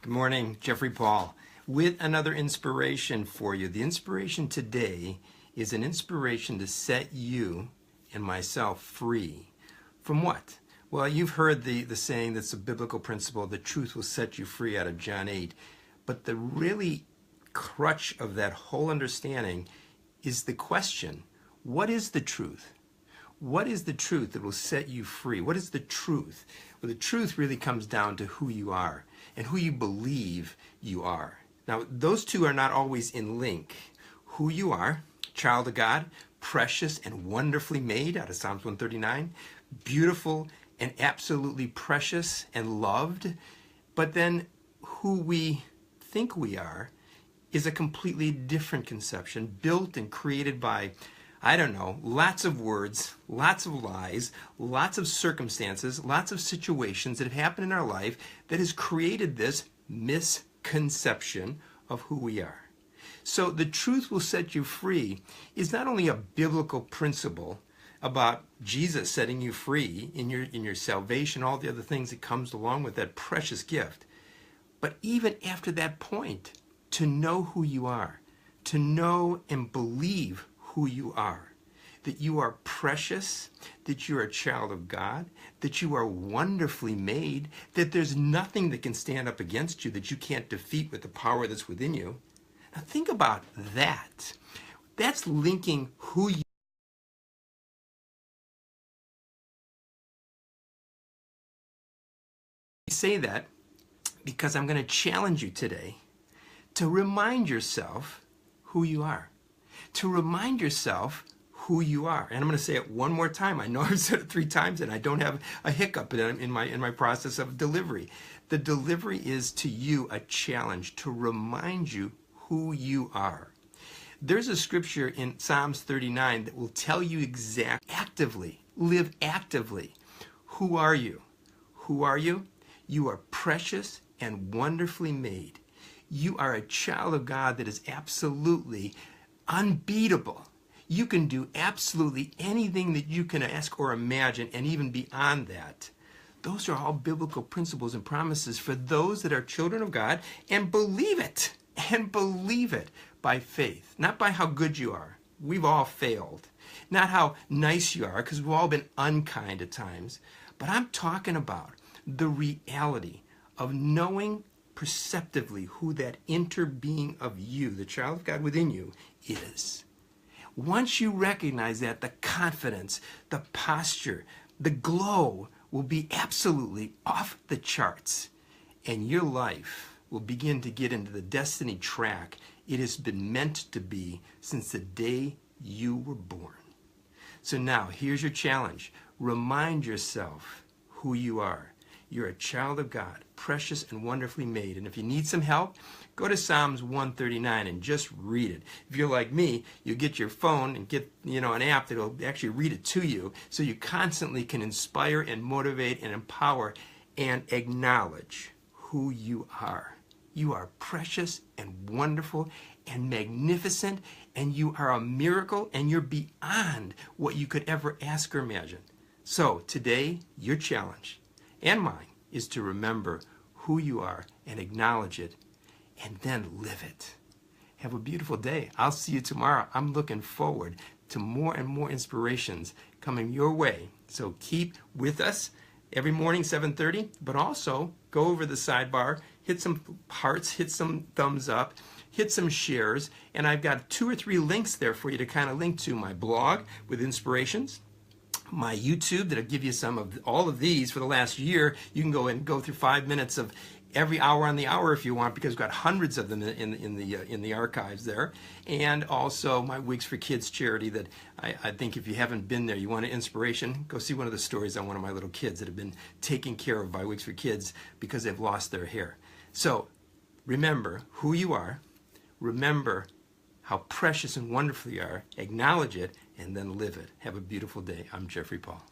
Good morning, Jeffrey Paul, with another inspiration for you. The inspiration today is an inspiration to set you and myself free. From what? Well, you've heard the saying that's a biblical principle, the truth will set you free, out of John 8. But the really crutch of that whole understanding is the question, what is the truth? What is the truth that will set you free? What is the truth? Well, the truth really comes down to who you are and who you believe you are. Now, those two are not always in link. Who you are, child of God, precious and wonderfully made, out of Psalms 139, beautiful and absolutely precious and loved. But then who we think we are is a completely different conception, built and created by, I don't know, lots of words, lots of lies, lots of circumstances, lots of situations that have happened in our life that has created this misconception of who we are. So the truth will set you free is not only a biblical principle about Jesus setting you free in your salvation, all the other things that comes along with that precious gift, but even after that point, to know who you are, to know and believe who you are, that you are precious, that you are a child of God, that you are wonderfully made, that there's nothing that can stand up against you that you can't defeat with the power that's within you. Now think about that. That's linking who you say that because I'm going to challenge you today to remind yourself who you are. To remind yourself who you are. And I'm going to say it one more time. I know I've said it 3 times and I don't have a hiccup in my process of delivery. The delivery is to you a challenge to remind you who you are. There's a scripture in Psalms 39 that will tell you actively, live actively. Who are you? Who are you? You are precious and wonderfully made. You are a child of God that is absolutely unbeatable. You can do absolutely anything that you can ask or imagine, and even beyond that. Those are all biblical principles and promises for those that are children of God and believe it by faith, not by how good you are. We've all failed. Not how nice you are, because we've all been unkind at times. But I'm talking about the reality of knowing perceptively who that inner being of you, the child of God within you, is. Once you recognize that, the confidence, the posture, the glow will be absolutely off the charts, and your life will begin to get into the destiny track it has been meant to be since the day you were born. So now, here's your challenge. Remind yourself who you are. You're a child of God, precious and wonderfully made. And if you need some help, go to Psalms 139 and just read it. If you're like me, you get your phone and get an app that'll actually read it to you, so you constantly can inspire and motivate and empower and acknowledge who you are. You are precious and wonderful and magnificent, and you are a miracle, and you're beyond what you could ever ask or imagine. So today, your challenge and mine is to remember who you are and acknowledge it and then live it. Have a beautiful day. I'll see you tomorrow. I'm looking forward to more and more inspirations coming your way. So keep with us every morning, 7:30, but also go over the sidebar, hit some hearts, hit some thumbs up, hit some shares, and I've got 2 or 3 links there for you to kind of link to my blog with inspirations, my YouTube that'll give you some of all of these for the last year. You can go through 5 minutes of every hour on the hour if you want, because we've got hundreds of them in the archives there. And also my Wigs for Kids charity that I think if you haven't been there, you want an inspiration, go see one of the stories on one of my little kids that have been taken care of by Wigs for Kids because they've lost their hair. So remember who you are, remember how precious and wonderful you are, acknowledge it, and then live it. Have a beautiful day. I'm Jeffrey Paul.